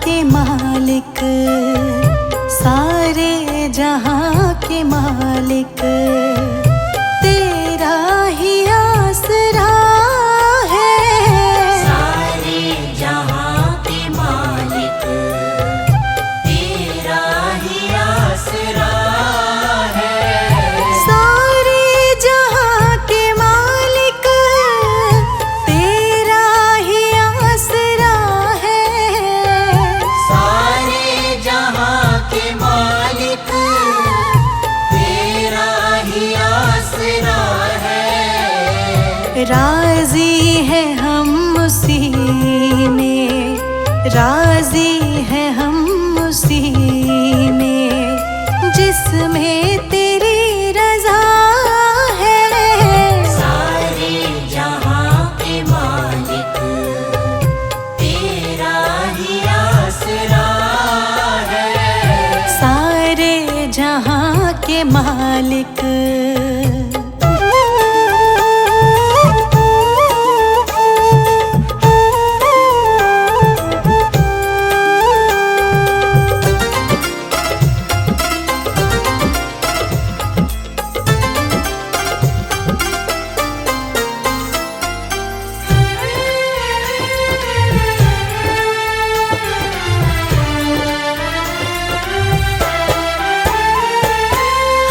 के मालिक, सारे जहां के मालिक, तेरा ही आसरा है। सारे जहां के मालिक, तेरा ही आसरा है। सारे जहां के मालिक, तेरा ही आसरा है। सारे जहां के मालिक, तेरा ही आसरा है। राजी है हम उसी में, राजी है हम उसी में, जिसमें तेरी रजा है। सारे जहां के मालिक, तेरा ही आसरा है। सारे जहां के मालिक।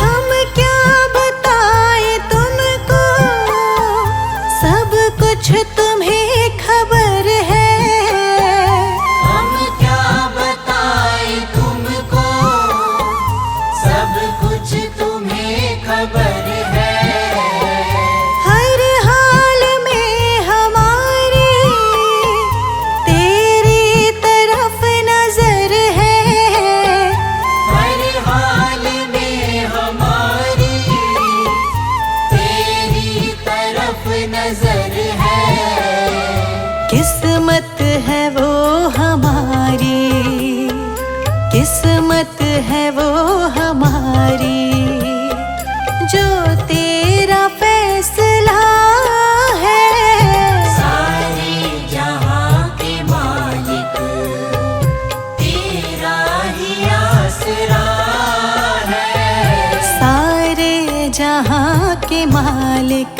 हम क्या बताएं तुमको, सब कुछ तुम्हें खबर है। हम क्या बताएं तुमको, सब कुछ तुम्हें खबर है। हर हाल में हमारी तेरी तरफ नजर है। हर हाल में हमारी तेरी तरफ नजर है। किस्मत है वो हमारी, किस्मत है वो हमारी, जो तेरा फैसला है। सारे जहां के मालिक, तेरा ही आसरा है। सारे जहां के मालिक।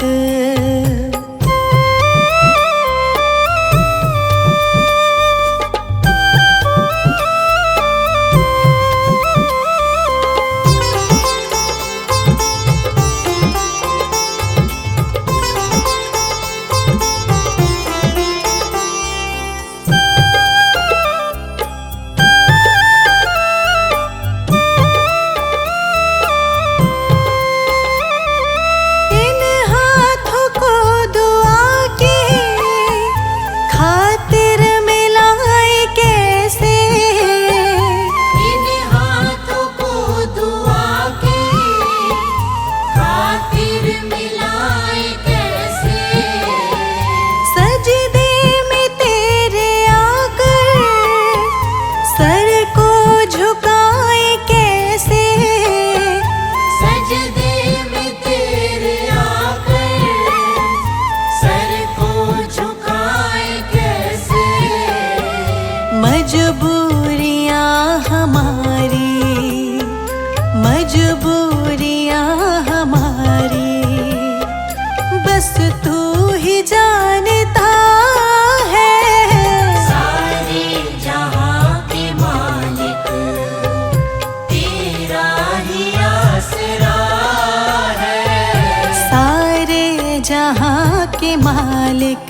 इन हाथों को दुआ की खातिर मिलाए कैसे। इन हाथों को दुआ की खातिर मिलाए कैसे। सजदे में तेरे आकर सर को झुकाए कैसे। सजदे में तेरे आकर सर को झुकाए कैसे। मजबूरियां हमारी, मजबूरियां हमारी, बस तू ही जानता है। सारे जहां के मालिक, तेरा ही आसरा है। सारे जहां के मालिक।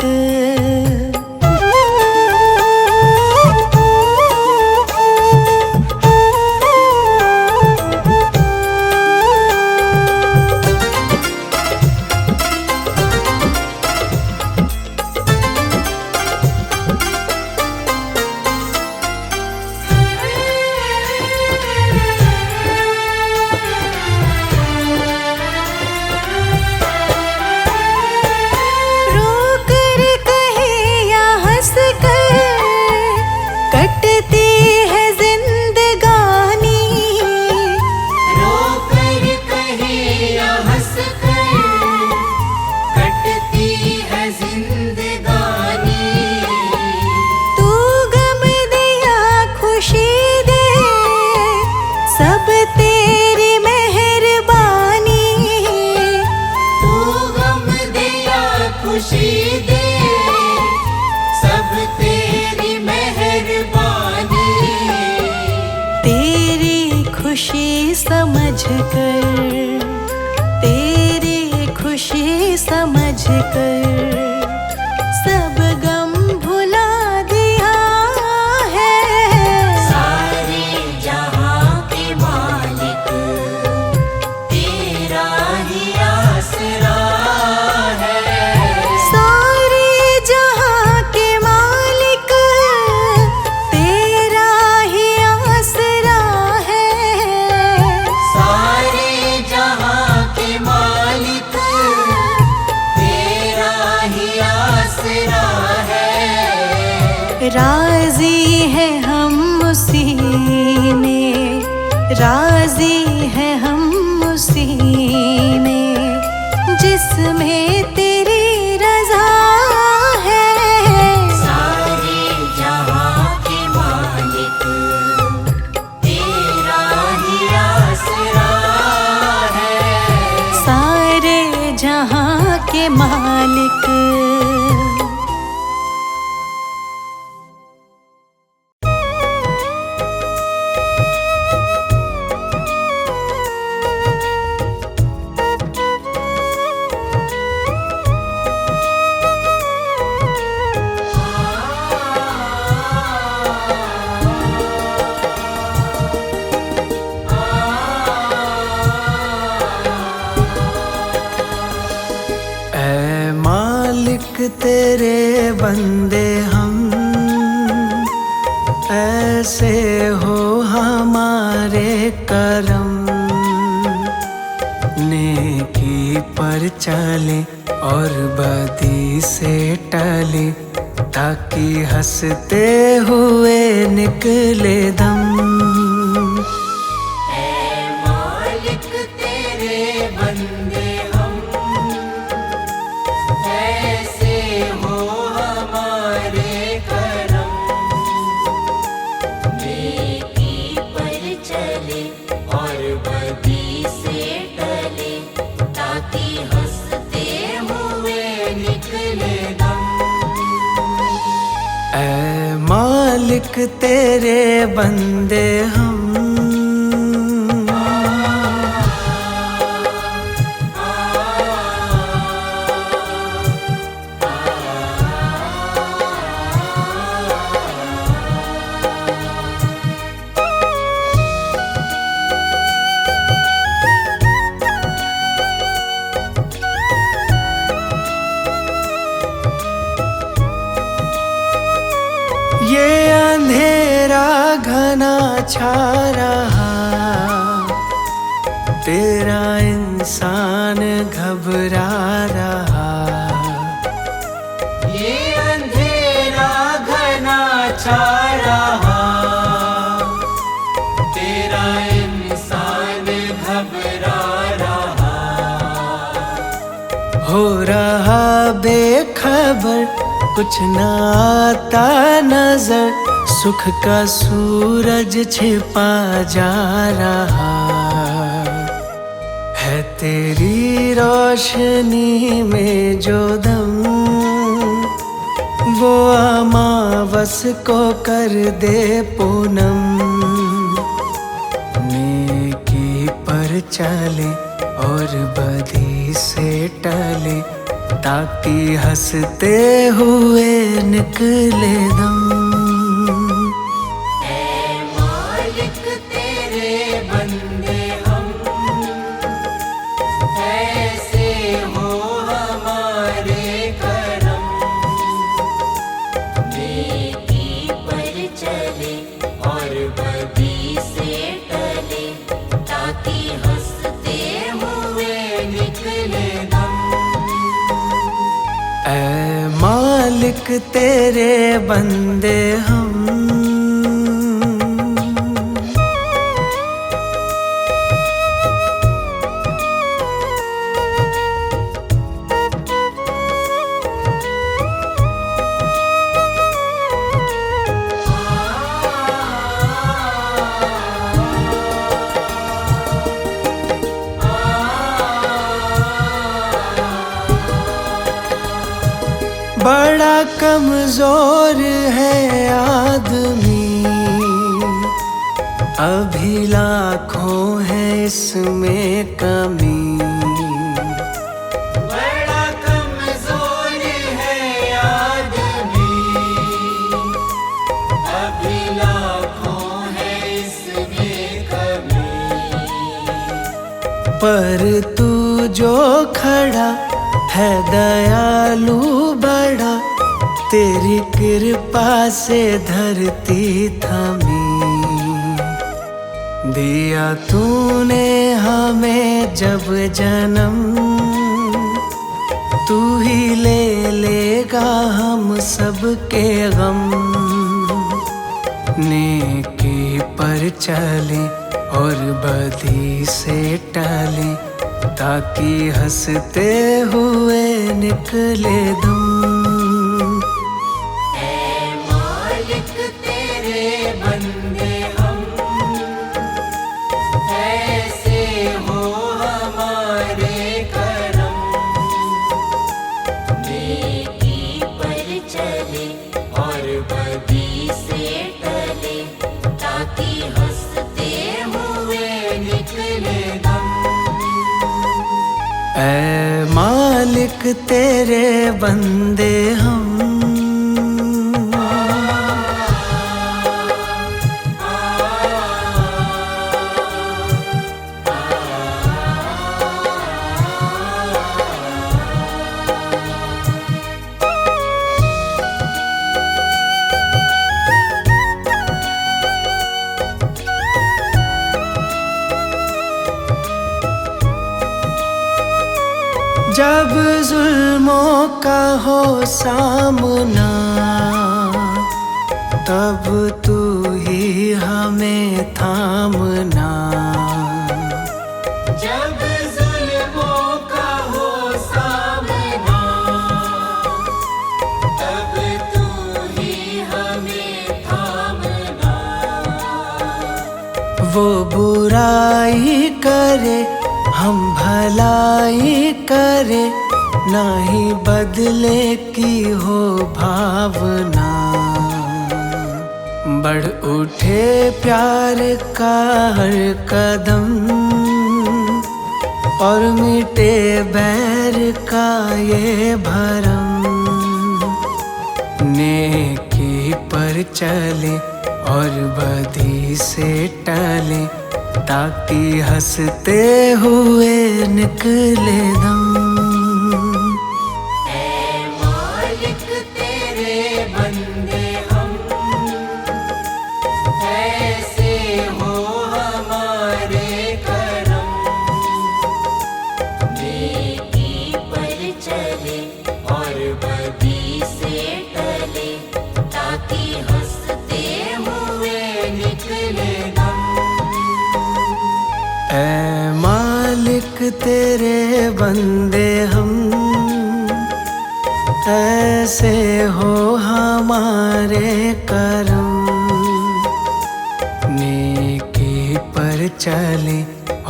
रो कर कर, तेरी खुशी समझ कर सब गम भुला दिया है। सारे जहां के मालिक तेरा ही आसरा है। सारे जहां के मालिक तेरा ही आसरा है। सारे जहां के मालिक तेरा ही आसरा है। राजी है हम उसी में, राजी है हम उसी में जिसमें तेरी रजा है। सारे जहां के मालिक तेरा ही आसरा है। सारे जहां के मालिक। ऐ मालिक तेरे बंदे हम, ऐसे हो हमारे करम। नेकी पर चले और बदी से टले, ताकि हंसते हुए निकले दम। ऐ मालिक तेरे बंदे हम, ऐसे हो हमारे करम। नेकी पर चले और बदी से टले, ताकि हंसते हुए निकले दम। ऐ मालिक तेरे बंदे हम। ये अंधेरा घना छा रहा, तेरा इंसान घबरा रहा। ये अंधेरा घना छा रहा, तेरा इंसान घबरा रहा। हो रहा बेखबर, कुछ ना आता नजर, सुख का सूरज छिपा जा रहा है। तेरी रोशनी में जो दम, वो अमावस को कर दे पूनम। नेकी पर चले और बदी से टले, ताकि हंसते हुए निकले दम। ऐ मालिक तेरे बंदे हम, ऐसे हो हमारे करम। नेकी पर चले और बदी से टले, ताकि हंसते हुए निकले दम। ऐ मालिक तेरे बंदे हम। बड़ा कमजोर है आदमी, अभी लाखों है इसमें कमी। बड़ा कमजोर है आदमी, अभी लाखों है इसमें कमी। पर तू जो खड़ा है दयालु बड़ा, तेरी कृपा से धरती थमी। दिया तूने हमें जब जन्म, तू ही ले लेगा हम सबके गम। नेकी पर चले और बदी से टले, ताकि हंसते हुए निकले दम। ऐ मालिक तेरे बंदे हम, ऐसे हो हमारे करम। नेकी पर चले और बदी से टले, ताकि हंसते हुए निकले दम। ऐ मालिक तेरे बंदे हम, जब जुल्मों का हो सामना, तब तू ही हमें थामना। जब जुल्मों का हो सामना, तब तू ही हमें थामना। वो बुराई करे हम भलाई करे, ना ही बदले की हो भावना। बढ़ उठे प्यार का हर कदम, और मिटे बैर का ये भरम। नेकी पर चले और बदी से टले, ताकि हंसते हुए निकले दम। ऐ मालिक तेरे बंदे हम, ऐसे हो हमारे करम। नेकी पर चले और बदी से टले, ताकि हंसते हुए निकले दम। ऐ मालिक तेरे बंदे हम, ऐसे हो हमारे करम। नेकी पर चले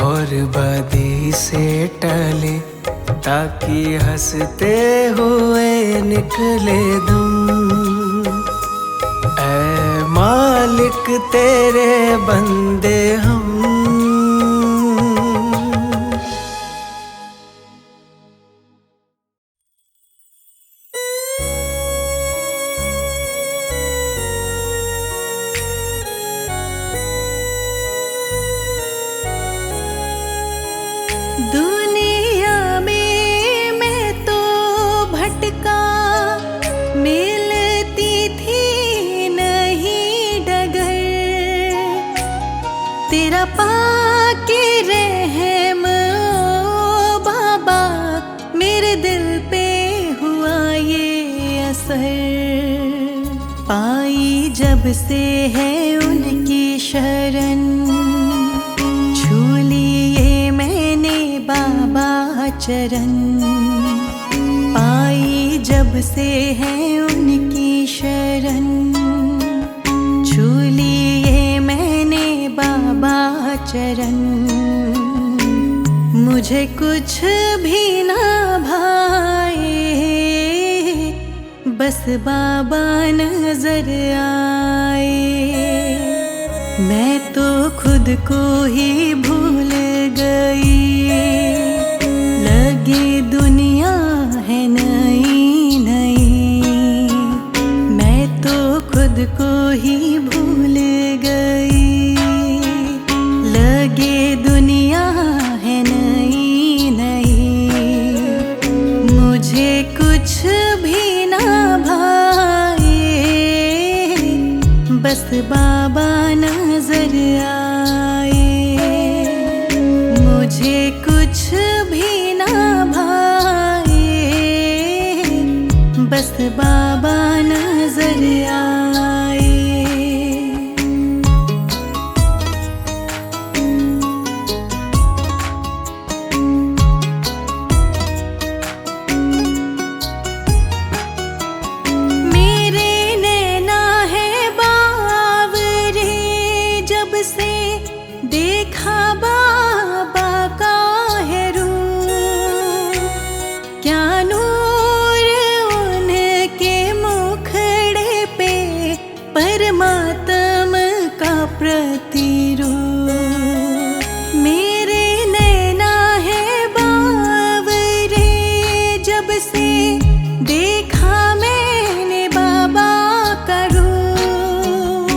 और बदी से टले, ताकि हंसते हुए निकले दम। ऐ मालिक तेरे बंदे हम। दुनिया में मैं तो भटका, मिलती थी नहीं डगर। तेरा पाके रहम ओ बाबा, मेरे दिल पे हुआ ये असर। पाई जब से है उनकी शरण, छू लिए मैंने बाबा चरण। पाई जब से है उनकी शरण, छू लिए मैंने बाबा चरण। मुझे कुछ भी ना भाए, बस बाबा नजर आए। मैं तो खुद को ही भूल गई, लगी दुनिया है नई नई। मैं तो खुद को ही भूल गई, लगे दुनिया है नई नई। मुझे कुछ भी ना भाए, बस बाबा नजर आए। मुझे कुछ भी ना भाए, बस बाबा नजर आए। मेरे नैना है बावरे, जब से देखा बाबा का है रूप। क्या नूर उनके मुखड़े पे, परमात्मा का प्रतिरूप। मेरे नैना है बावरे, जब से देखा मैंने बाबा का रूप।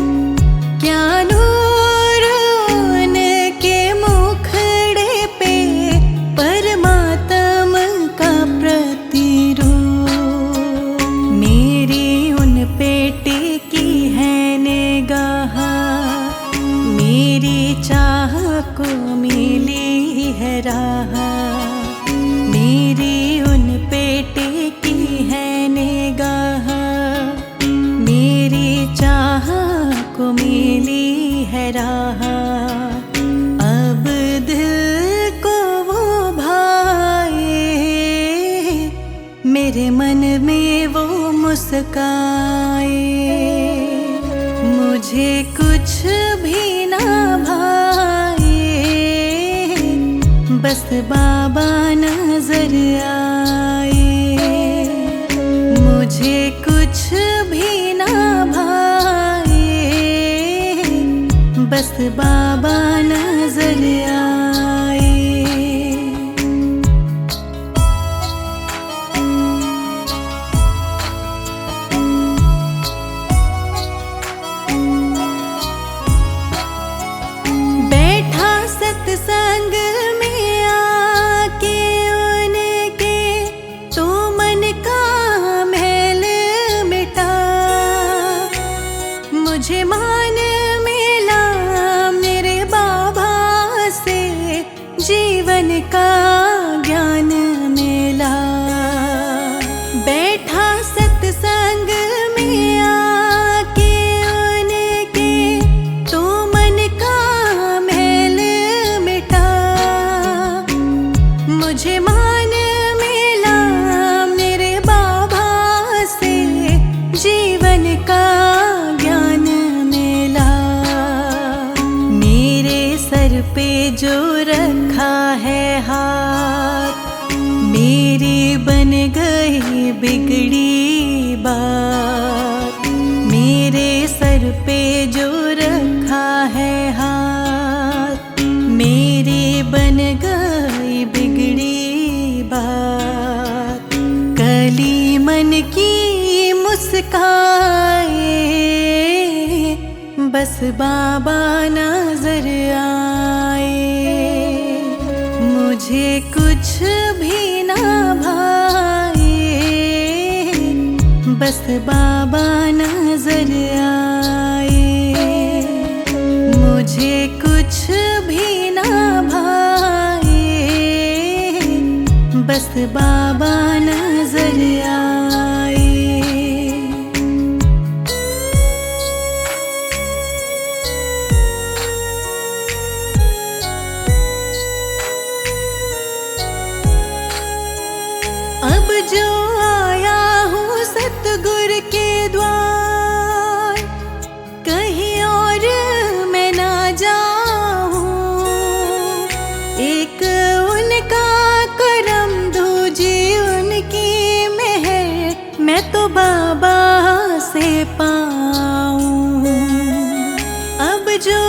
क्या नूर उनके मुखड़े पे, परमात्मा का प्रतिरूप। मेरी उन पे टिकी है निगाह, मेरी चाह को मिली है राह। मेरी उन पे टिकी है निगाह, मेरी चाह को मिली है राह। अब दिल को वो भाए, मेरे मन में वो मुस्काए। मुझे कुछ भी ना भाए, बस बाबा नजर आए। मुझे कुछ भी ना भाए, बस बाबा नजर आए। बैठा सत्संग में आके उनके, तो मन का मैल मिटा। मुझे मान मिला मेरे बाबा से, जीवन का ज्ञान मिला। बैठा सत्संग में आके उनके, तो मन का मैल मिटा। मुझे मान मिला मेरे बाबा से, जीवन का ज्ञान मिला। मेरे सर पे जो रखा है हाथ, मेरी बन गई बिगड़ी बात। मेरे सर पे जो रखा है हाथ, मेरी बन गई बिगड़ी बात। कली मन की मुस्काए, बस बाबा नजर आए। मुझे कुछ भी ना भाए, बस बाबा नजर आए। मुझे कुछ भी ना भाए, बस बाबा नजर आए। अब जो आया हूँ सतगुर के द्वार, कहीं और मैं ना जाऊँ। एक उनका करम, दूजी उनकी मेहर, मैं तो बाबा से पाऊँ। अब जो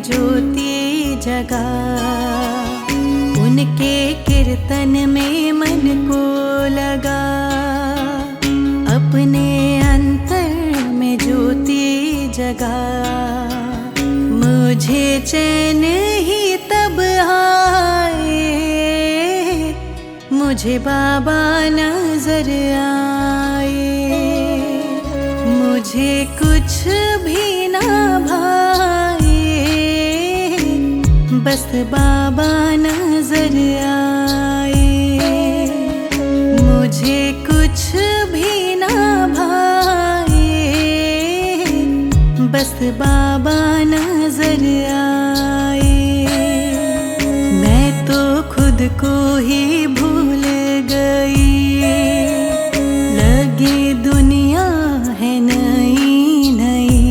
ज्योति जगा। उनके कीर्तन में मन को लगा, अपने अंतर में ज्योति जगा। मुझे चैन ही तब आए, मुझे बाबा नजर आए। मुझे कुछ भी ना भाए, बस बाबा नजर आए। मुझे कुछ भी ना भाए, बस बाबा नजर आए। मैं तो खुद को ही भूल गई, लगी दुनिया है नई नई।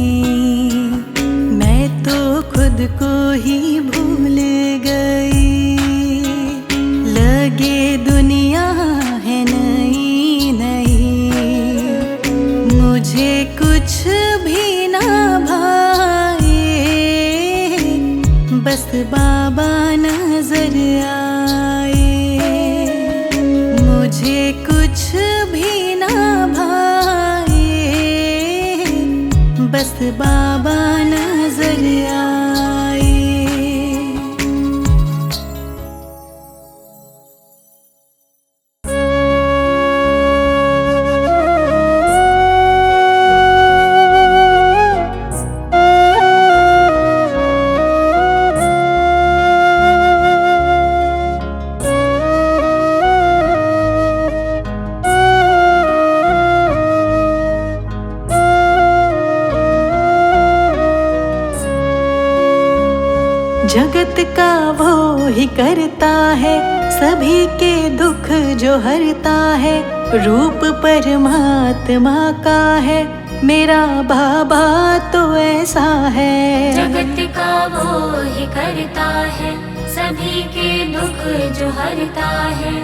मैं तो खुद को ही भूल गई, लगे दुनिया है नई नई। मुझे कुछ भी ना भाए, बस बाबा नजर आए। मुझे कुछ भी ना भाए, बस बाबा नजर आए। जगत का वो ही करता है, सभी के दुख जो हरता है। रूप परमात्मा का है, मेरा बाबा तो ऐसा है। जगत का वो ही करता है, सभी के दुख जो हरता है।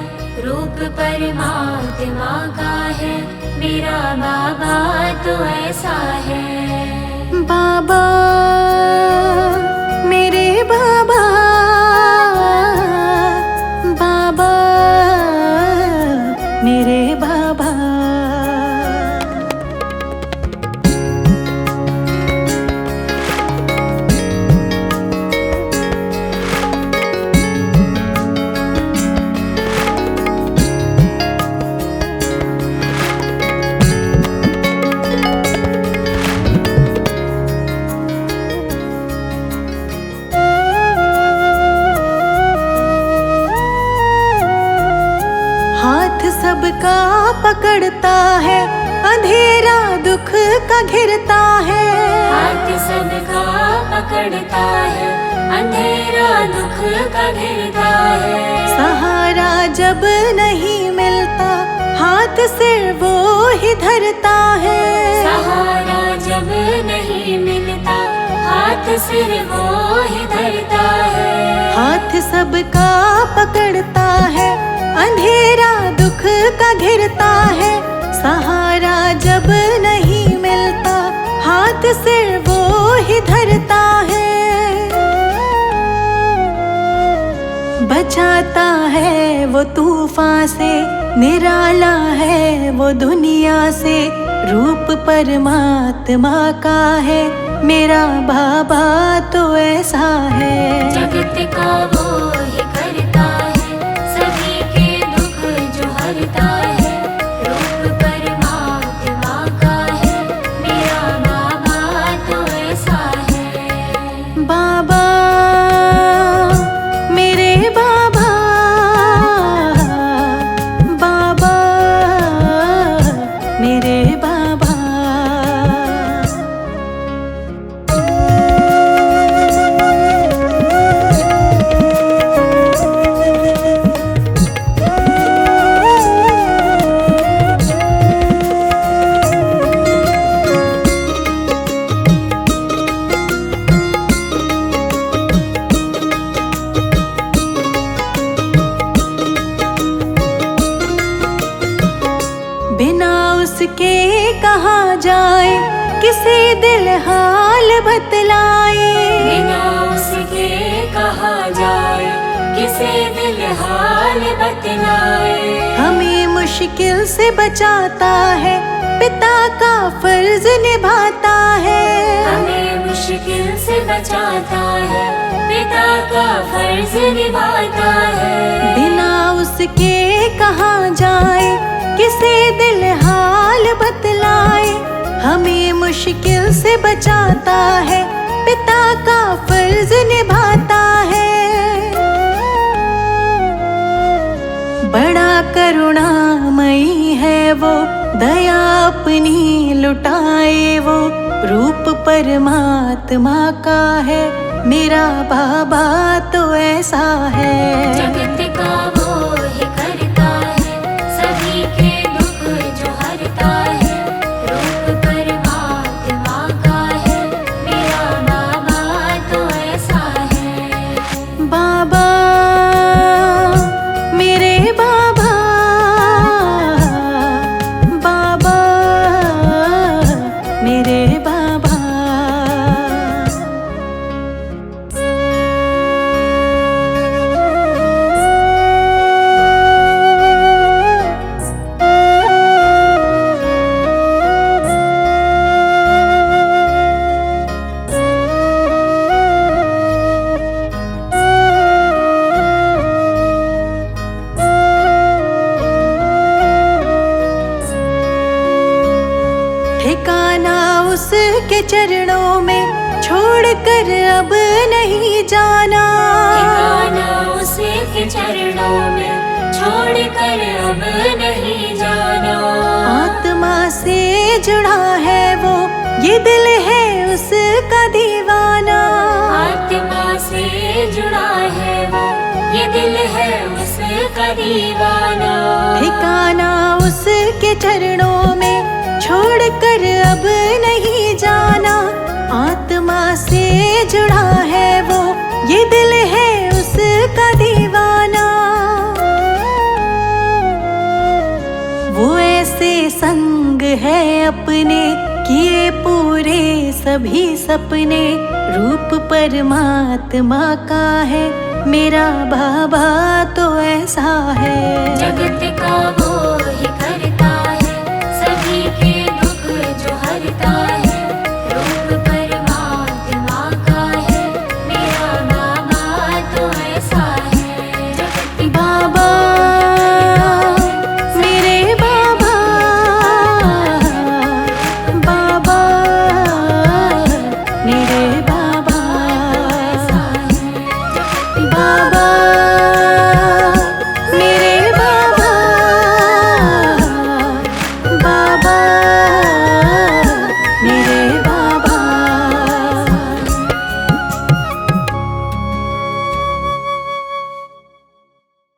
रूप परमात्मा का है, मेरा बाबा तो ऐसा है। बाबा मेरे बाबा, बाबा मेरे बाबा। हाथ सबका पकड़ता है, अंधेरा दुख का घिरता है। हाथ सबका पकड़ता है, अंधेरा दुख का घिरता है। सहारा जब नहीं मिलता, हाथ सिर वो ही धरता है। सहारा जब नहीं मिलता, हाथ सिर वो ही धरता है। हाथ सबका पकड़ता है, अंधेरा दुख का घिरता है। सहारा जब नहीं मिलता, हाथ सिर वो ही धरता है। बचाता है वो तूफान से, निराला है वो दुनिया से। रूप परमात्मा का है, मेरा बाबा तो ऐसा है। जगत का वो ही करता है, सभी के दुख जो हरता है। रूप परमात्मा का है, मेरा बाबा तो ऐसा है। बाबा मेरे बाबा, बाबा मेरे बाबा। बिना उसके कहाँ जाए, किसी दिल हाल बतलाए। बिना किसे दिल हाल बतलाए। हमें मुश्किल से बचाता है, पिता का फर्ज निभाता है। हमें मुश्किल से बचाता है, पिता का फर्ज निभाता है। बिना उसके कहाँ जाए, किसे दिल हाल बतलाए। हमें मुश्किल से बचाता है, पिता का फर्ज निभाता है। बड़ा करुणामयी है वो, दया अपनी लुटाए वो। रूप परमात्मा का है, मेरा बाबा तो ऐसा है। जगत का वो ही करता है, सभी के दुख जो हरता है। रूप परमात्मा का है, मेरा बाबा तो ऐसा है। बाबा मेरे बाबा, बाबा मेरे बाबा। ठिकाना उसके चरणों में, छोड़कर अब नहीं जाना। ठिकाना उसके चरणों में, छोड़कर अब नहीं जाना। आत्मा से जुड़ा है वो, ये दिल है उसका दीवाना। आत्मा से जुड़ा है वो, ये दिल है उसका दीवाना। ठिकाना उसके चरणों में, छोड़कर अब नहीं जाना। आत्मा से जुड़ा है वो, ये दिल है उसका दीवाना। वो ऐसे संग है अपने, किए पूरे सभी सपने। रूप परमात्मा का है, मेरा बाबा तो ऐसा है। जगत का वो ही करता है, सभी के दुख जो हरता है। रूप परमात्मा का है, मेरा बाबा तो ऐसा है। जगत बाबा मेरे बाबा, बाबा मेरे बाबा, ऐसा है। बाबा